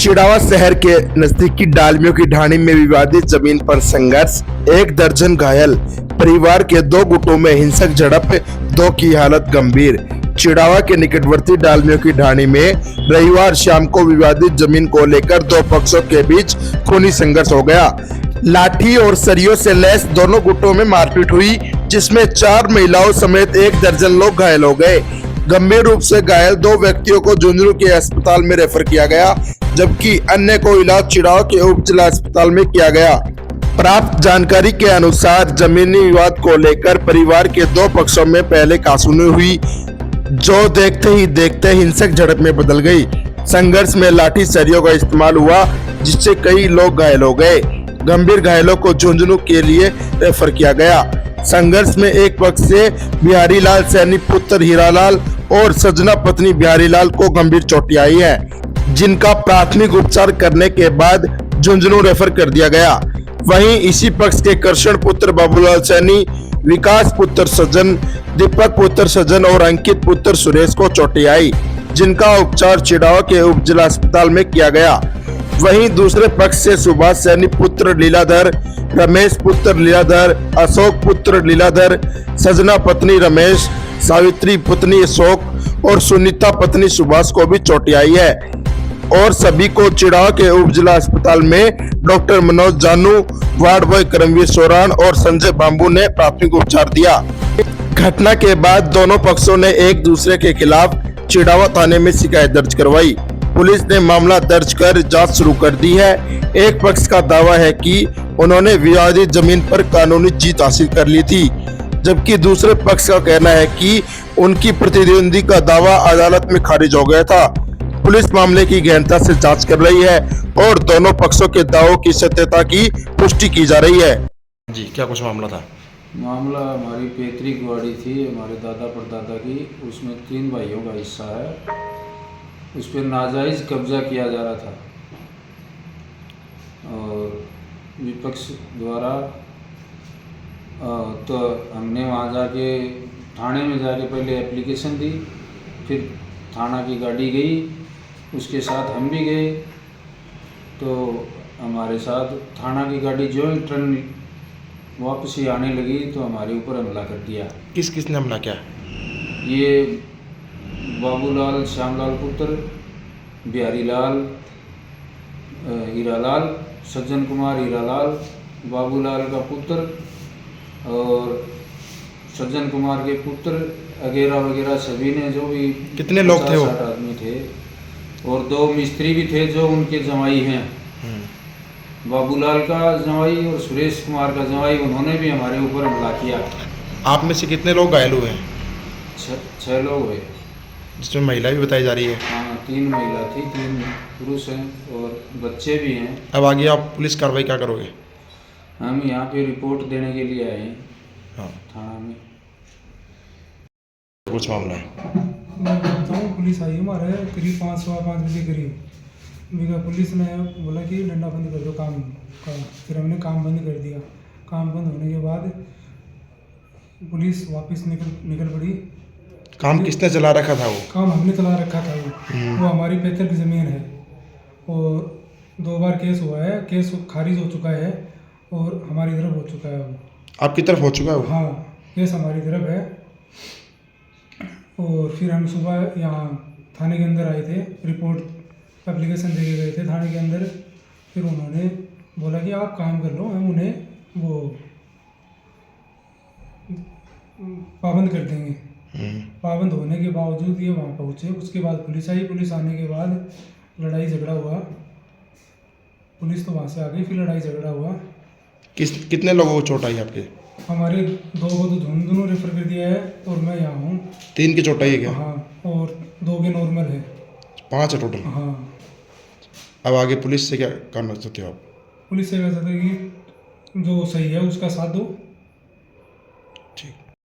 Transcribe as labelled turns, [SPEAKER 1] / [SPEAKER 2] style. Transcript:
[SPEAKER 1] चिड़ावा शहर के नजदीकी डालमियों की ढाणी में विवादित जमीन पर संघर्ष, 1 दर्जन घायल, परिवार के 2 गुटों में हिंसक झड़प, 2 की हालत गंभीर। चिड़ावा के निकटवर्ती डालमियों की ढाणी में रविवार शाम को विवादित जमीन को लेकर 2 पक्षों के बीच खूनी संघर्ष हो गया। लाठी और सरियों से लैस दोनों गुटों में मारपीट हुई, जिसमें 4 महिलाओं समेत 1 दर्जन लोग घायल हो गए। गंभीर रूप से घायल 2 व्यक्तियों को झुंझुनू के अस्पताल में रेफर किया गया, जबकि अन्य को इलाज चिड़ावा के उप जिला अस्पताल में किया गया। प्राप्त जानकारी के अनुसार जमीनी विवाद को लेकर परिवार के 2 पक्षों में पहले कहासुनी हुई, जो देखते ही देखते हिंसक झड़प में बदल गई। संघर्ष में लाठी सरियों का इस्तेमाल हुआ, जिससे कई लोग घायल हो गए। गंभीर घायलों को झुंझुनू के लिए रेफर किया गया। संघर्ष में एक पक्ष से बिहारी लाल सैनी पुत्र हीरालाल और सजना पत्नी बिहारी लाल को गंभीर चोटें आई है, जिनका प्राथमिक उपचार करने के बाद झुंझुनू रेफर कर दिया गया। वहीं इसी पक्ष के कृष्ण पुत्र बाबूलाल सैनी, विकास पुत्र सज्जन, दीपक पुत्र सज्जन और अंकित पुत्र सुरेश को चोटें आई, जिनका उपचार चिड़ावा के उप जिला अस्पताल में किया गया। वहीं दूसरे पक्ष से सुभाष सैनी पुत्र लीलाधर, रमेश पुत्र लीलाधर, अशोक पुत्र लीलाधर, सजना पत्नी रमेश, सावित्री पत्नी अशोक और सुनीता पत्नी सुभाष को भी चोटें आई है और सभी को चिड़ावा के उप जिला अस्पताल में डॉक्टर मनोज जानू, वार्ड बॉय करमवीर सोरान और संजय बाम्बू ने प्राथमिक उपचार दिया। घटना के बाद दोनों पक्षों ने एक दूसरे के खिलाफ चिड़ावा थाने में शिकायत दर्ज करवाई। पुलिस ने मामला दर्ज कर जांच शुरू कर दी है। एक पक्ष का दावा है कि उन्होंने विवादित जमीन पर कानूनी जीत हासिल कर ली थी, जबकि दूसरे पक्ष का कहना है कि उनकी प्रतिद्वंदी का दावा अदालत में खारिज हो गया था। पुलिस मामले की गहनता से जांच कर रही है और दोनों पक्षों के दावों की सत्यता की पुष्टि की जा रही है।
[SPEAKER 2] जी, क्या कुछ मामला था?
[SPEAKER 3] मामला हमारी पैतृक वाड़ी थी, हमारे दादा परदादा की, उसमें 3 भाइयों का हिस्सा है। उस पर नाजायज़ कब्जा किया जा रहा था और विपक्ष द्वारा तो हमने वहाँ जाके थाने में जाके पहले एप्लीकेशन दी, फिर थाना की गाड़ी गई, उसके साथ हम भी गए। तो हमारे साथ थाना की गाड़ी जो टर्न वापस ही आने लगी तो हमारे ऊपर हमला कर दिया।
[SPEAKER 2] किसने हमला किया?
[SPEAKER 3] ये बाबूलाल श्यामलाल पुत्र, बिहारी लाल हीरालाल, सज्जन कुमार हीरालाल, बाबूलाल का पुत्र और सज्जन कुमार के पुत्र वगैरह सभी ने, जो भी
[SPEAKER 2] कितने लोग थे वो?
[SPEAKER 3] 60 आदमी थे और 2 मिस्त्री भी थे जो उनके जवाई हैं। बाबूलाल का जवाई और सुरेश कुमार का जवाई, उन्होंने भी हमारे ऊपर हमला किया।
[SPEAKER 2] आप में से कितने लोग घायल हुए हैं?
[SPEAKER 3] 6 लोग हुए,
[SPEAKER 2] जिसमें महिला भी बताई जा रही है।
[SPEAKER 3] हाँ, 3 महिला थी, 3 पुरुष हैं और बच्चे भी हैं।
[SPEAKER 2] अब आगे आप पुलिस कार्रवाई क्या करोगे?
[SPEAKER 3] हम यहाँ पे रिपोर्ट देने के लिए आए हैं
[SPEAKER 2] हाँ,
[SPEAKER 3] थाना में।
[SPEAKER 2] कुछ मामला है?
[SPEAKER 4] मैं बताता हूँ, पुलिस आई हमारे करीब 5-5 बजे करीब। मेरा पुलिस ने बोला कि डंडा बंद कर दो काम का। फिर हमने काम बंद कर दिया। काम बंद होने के बाद पुलिस वापस निकल पड़ी।
[SPEAKER 2] काम किसने चला रखा था? वो
[SPEAKER 4] काम हमने चला रखा था। वो हमारी पैतृक ज़मीन है और 2 बार केस हुआ है। केस खारिज हो चुका है और हमारी तरफ हो चुका है। वो
[SPEAKER 2] आपकी तरफ हो चुका है वो?
[SPEAKER 4] हाँ, केस हमारी तरफ है। और फिर हम सुबह यहाँ थाने के अंदर आए थे, रिपोर्ट एप्लीकेशन दे के गए थे थाने के अंदर। फिर उन्होंने बोला कि आप काम कर लो, हम उन्हें वो पाबंद कर देंगे। पाबंद होने के बावजूद ये वहाँ पहुँचे। उसके बाद पुलिस आई। पुलिस आने के बाद लड़ाई झगड़ा हुआ। पुलिस तो वहाँ से आ गई, फिर लड़ाई झगड़ा हुआ।
[SPEAKER 2] कितने लोगों को चोट आई आपके?
[SPEAKER 4] हमारे 2 को तो झुंझुनू रेफर कर दिया है और मैं यहाँ हूँ।
[SPEAKER 2] 3 की चोट आई है क्या?
[SPEAKER 4] हाँ, और 2 के नॉर्मल है।
[SPEAKER 2] 5 है टोटल?
[SPEAKER 4] हाँ।
[SPEAKER 2] अब आगे पुलिस से क्या करना चाहते हो आप?
[SPEAKER 4] पुलिस से कह सकते हैं कि जो सही है उसका साथ दो।